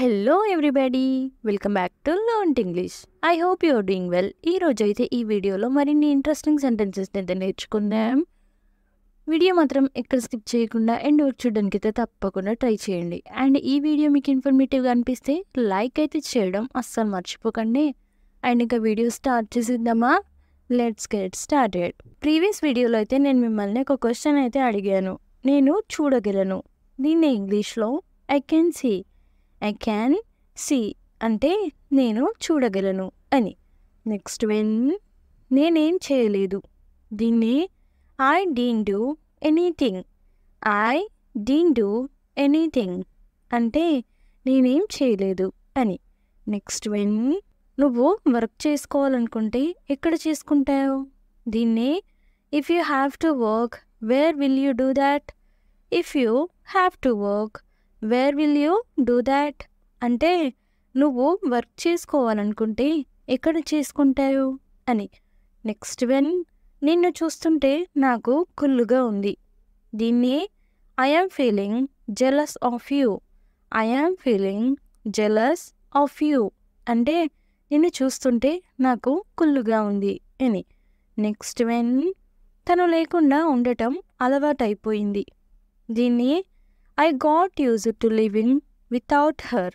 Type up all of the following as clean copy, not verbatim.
Hello everybody, welcome back to learn English. I hope you are doing well. ఈరోజు అయితే ఈ వీడియోలో మరిన్ని ఇంట్రెస్టింగ్ సెంటెన్సెస్ అయితే నేర్చుకుందాం. వీడియో మాత్రం ఎక్కడ స్కిప్ చేయకుండా ఎండ్ వరకు చూడడానికి అయితే తప్పకుండా ట్రై చేయండి. అండ్ ఈ వీడియో మీకు ఇన్ఫర్మేటివ్గా అనిపిస్తే లైక్ అయితే చేయడం అస్సలు మర్చిపోకండి. అండ్ ఇంకా వీడియో స్టార్ట్ చేసిద్దామా? Let's get started. ప్రీవియస్ వీడియోలో అయితే నేను మిమ్మల్ని ఒక క్వశ్చన్ అయితే అడిగాను. నేను చూడగలను, దీన్ని ఇంగ్లీష్లో I can see. I can see అంటే నేను చూడగలను అని. నెక్స్ట్ నేనేం చేయలేదు, దీన్ని I didn't do anything. I didn't do anything అంటే నేనేం చేయలేదు అని. నెక్స్ట్ నువ్వు వర్క్ చేసుకోవాలనుకుంటే ఎక్కడ చేసుకుంటావు, దీన్ని if you have to work where will you do that. If you have to work where will you do that అంటే నువ్వు వర్క్ చేసుకోవాలనుకుంటే ఎక్కడ చేసుకుంటావు అని. నెక్స్ట్ నిన్ను చూస్తుంటే నాకు కుళ్ళుగా ఉంది, దీన్ని I am feeling jealous of you. I am feeling jealous of you అంటే నిన్ను చూస్తుంటే నాకు కుళ్ళుగా ఉంది అని. నెక్స్ట్ తను లేకుండా ఉండటం అలవాటైపోయింది, దీన్ని I got used to living without her.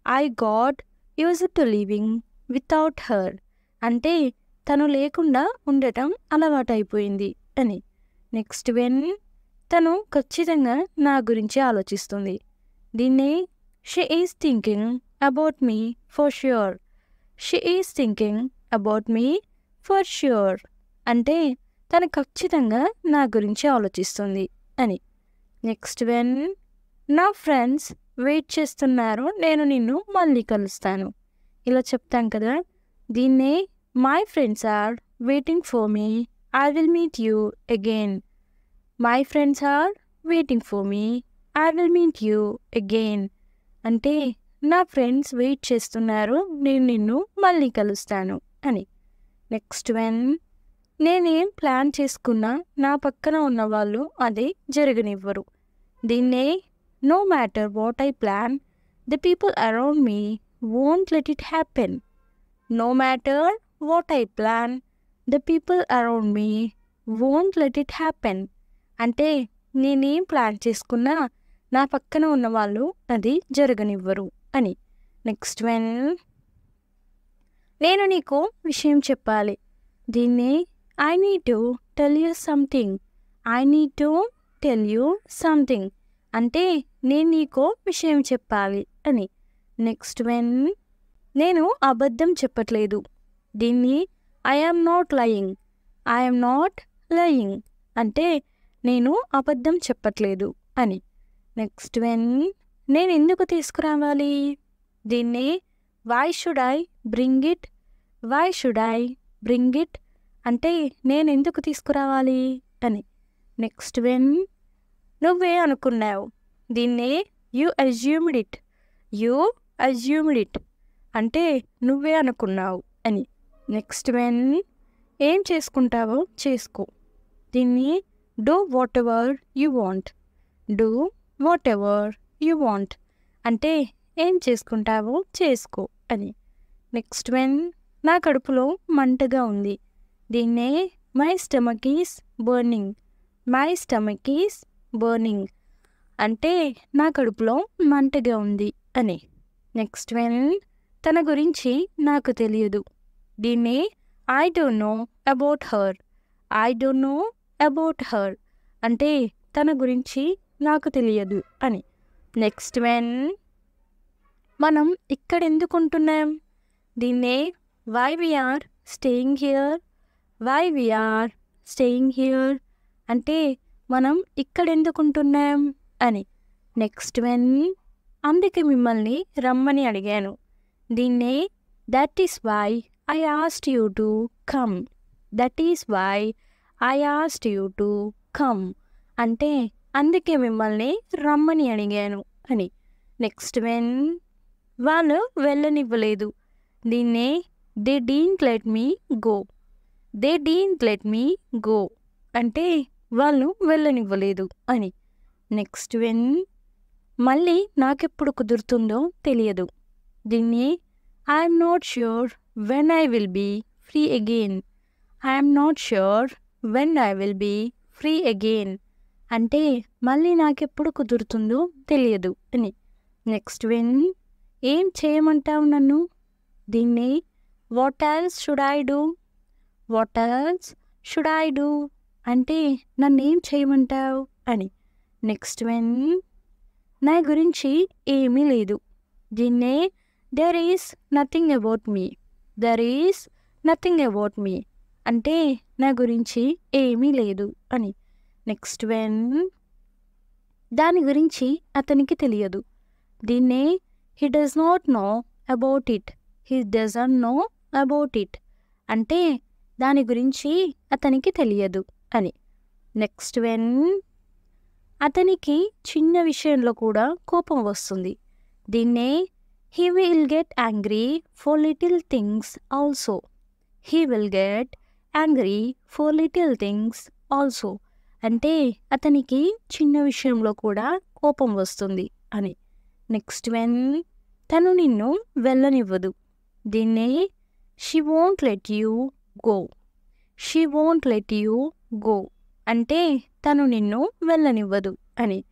I got used to living without her అంటే తను లేకుండా ఉండటం అలవాటైపోయింది అని. నెక్స్ట్ తను ఖచ్చితంగా నా గురించి ఆలోచిస్తుంది, దీన్ని she is thinking about me for sure. She is thinking about me for sure అంటే తను ఖచ్చితంగా నా గురించి ఆలోచిస్తుంది అని. నెక్స్ట్ నా ఫ్రెండ్స్ వెయిట్ చేస్తున్నారు, నేను నిన్ను మళ్ళీ కలుస్తాను. ఇలా చెప్తాం కదా, దీన్నే my friends are waiting for me, I will meet you again. My friends are waiting for me, I will meet you again అంటే నా ఫ్రెండ్స్ వెయిట్ చేస్తున్నారు, నేను నిన్ను మళ్ళీ కలుస్తాను అని. నెక్స్ట్ నేనేం ప్లాన్ చేసుకున్నా నా పక్కన ఉన్న వాళ్ళు అది జరగనివ్వరు, దీన్నే no matter what I plan the people around me won't let it happen. No matter what I plan the people around me won't let it happen అంటే నేనేం ప్లాన్ చేసుకున్నా నా పక్కన ఉన్న వాళ్ళు అది జరగనివ్వరు అని. నెక్స్ట్ నేను నీకు విషయం చెప్పాలి, దీన్ని I need to tell you something. I need to tell you something అంటే నేను నీకు విషయం చెప్పాలి అని. నెక్స్ట్ నేను అబద్ధం చెప్పట్లేదు, దీన్ని I am not lying. I am not lying అంటే నేను అబద్ధం చెప్పట్లేదు అని. నెక్స్ట్ నేను ఎందుకు తీసుకురావాలి, దీన్ని why should I bring it. Why should I bring it అంటే నేను ఎందుకు తీసుకురావాలి అని. నెక్స్ట్ నువ్వే అనుకున్నావు, దీన్నే you assumed it. You assumed it అంటే నువ్వే అనుకున్నావు అని. నెక్స్ట్ ఏం చేసుకుంటావో చేసుకో, దీన్ని do whatever you want. Do whatever you want అంటే ఏం చేసుకుంటావో చేసుకో అని. నెక్స్ట్ నా కడుపులో మంటగా ఉంది, దీన్నే my stomach is burning. My stomach is burning అంటే నా కడుపులో మంటగా ఉంది అని. నెక్స్ట్ తన గురించి నాకు తెలియదు, దీన్ని I don't know about her. I don't know about her అంటే తన గురించి నాకు తెలియదు అని. నెక్స్ట్ మనం ఇక్కడ ఎందుకు ఉంటున్నాం, దీన్నే why we are staying here. Why we are staying here అంటే మనం ఇక్కడ ఎందుకుంటున్నాం అని. నెక్స్ట్ అందుకే మిమ్మల్ని రమ్మని అడిగాను, దీన్నే that is why I asked you to come. That is why I asked you to come అంటే అందుకే మిమ్మల్ని రమ్మని అడిగాను అని. నెక్స్ట్ వాళ్ళు వెళ్ళనివ్వలేదు, దీన్నే they didn't let me go. They didn't let me go అంటే వాళ్ళు వెళ్ళనివ్వలేదు అని. నెక్స్ట్ మళ్ళీ నాకెప్పుడు కుదురుతుందో తెలియదు. దీన్ని I'm not sure when I will be free again. I'm not sure when I will be free again అంటే మళ్ళీ నాకెప్పుడు కుదురుతుందో తెలియదు అని. నెక్స్ట్ వెన్ ఏం చేయమంటావు నన్ను? దీన్ని what else should I do? What else should I do అంటే నన్నేం చేయమంటావు అని. నెక్స్ట్ వెన్ నా గురించి ఏమీ లేదు. దీన్నే there is nothing about me. There is nothing about me అంటే నా గురించి ఏమీ లేదు అని. నెక్స్ట్ వెన్ దాని గురించి అతనికి తెలియదు. దీన్నే he does not know about it. He doesn't know about it అంటే దాని గురించి అతనికి తెలియదు అని. నెక్స్ట్ వెన్ అతనికి చిన్న విషయంలో కూడా కోపం వస్తుంది. దీన్నే he will get angry for little things also. He will get angry for little things also అంటే అతనికి చిన్న విషయంలో కూడా కోపం వస్తుంది అని. నెక్స్ట్ వెన్ తను నిన్ను వెళ్ళనివ్వదు. దీన్నే she won't let you go. She won't let you go అంటే తను నిన్ను వెళ్ళనివ్వదు అని.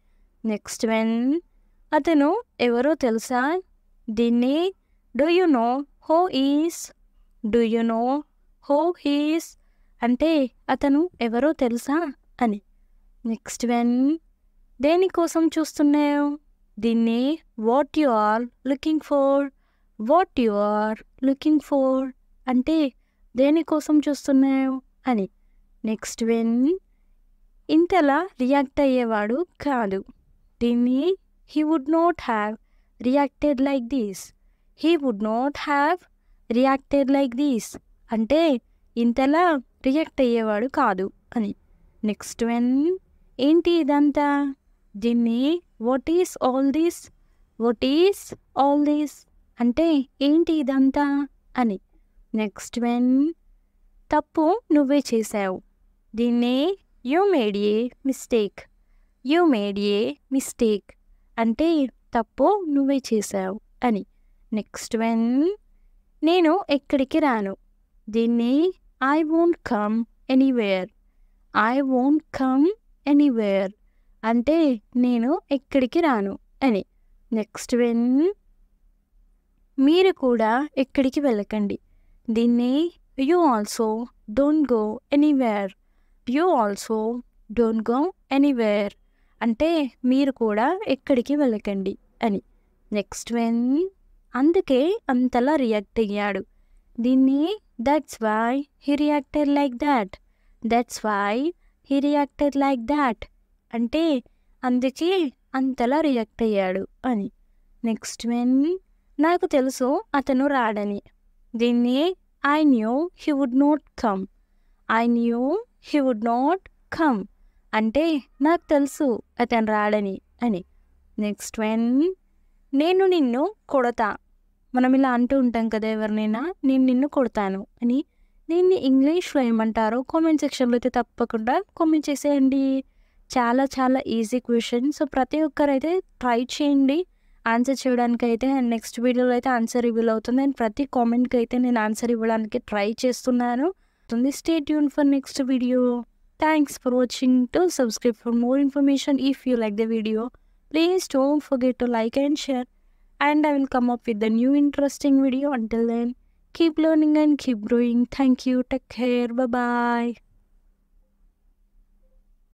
నెక్స్ట్ వెన్ అతను ఎవరో తెలుసా? దీన్ని do you know who is. Do you know who he's అంటే అతను ఎవరో తెలుసా అని. నెక్స్ట్ వెన్ దేనికోసం చూస్తున్నావు? దీన్ని what you are looking for. What you are looking for అంటే దేనికోసం చూస్తున్నావు అని. నెక్స్ట్ వెన్ ఇంతలా రియాక్ట్ అయ్యేవాడు కాదు. దీన్ని he would not have reacted like this. He would not have reacted like this అంటే ఇంతలా రియాక్ట్ అయ్యేవాడు కాదు అని. నెక్స్ట్ వెన్ ఏంటి ఇదంతా? దీన్ని what is all this. What is all this అంటే ఏంటి ఇదంతా అని. నెక్స్ట్ వెన్ తప్పు నువ్వే చేసావు. దీన్ని you made A mistake. You made A mistake అంటే తప్పు నువ్వే చేసావు అని. నెక్స్ట్ వెన్ నేను ఎక్కడికి రాను. దీన్ని I won't come anywhere. I won't come anywhere అంటే నేను ఎక్కడికి రాను అని. నెక్స్ట్ వెన్ మీరు కూడా ఎక్కడికి వెళ్ళకండి. దీన్ని you also don't go anywhere. You also don't go anywhere అంటే మీరు కూడా ఎక్కడికి వెళ్ళకండి అని. నెక్స్ట్ వెన్ అందుకే అంతలా రియాక్ట్ అయ్యాడు. దీన్ని that's why he reacted like that. That's why he reacted like that అంటే అందుకే అంతలా రియాక్ట్ అయ్యాడు అని. నెక్స్ట్ వెన్ నాకు తెలుసు అతను రాడని. దీన్ని I knew he would not come. I knew he would not come అంటే నాకు తెలుసు అతను రాడని అని. నెక్స్ట్ వెన్ నేను నిన్ను కొడతా. మనం ఇలా అంటూ ఉంటాం కదా ఎవరినైనా, నేను నిన్ను కొడతాను అని. దీన్ని ఇంగ్లీష్లో ఏమంటారో కామెంట్ సెక్షన్లో అయితే తప్పకుండా కామెంట్ చేసేయండి. చాలా చాలా ఈజీ క్వశ్చన్. సో ప్రతి ఒక్కరైతే ట్రై చేయండి ఆన్సర్ చేయడానికి అయితే. అండ్ నెక్స్ట్ వీడియోలో అయితే ఆన్సర్ రివీల్ అవుతుంది. అండ్ ప్రతి కామెంట్కి అయితే నేను ఆన్సర్ ఇవ్వడానికి ట్రై చేస్తున్నాను. Stay tune for next video. Thanks for watching. To subscribe for more information. If you like the video, please don't forget to like and share. And I will come up with a new interesting video. Until then, keep learning and keep growing. Thank you. Take care. Bye bye.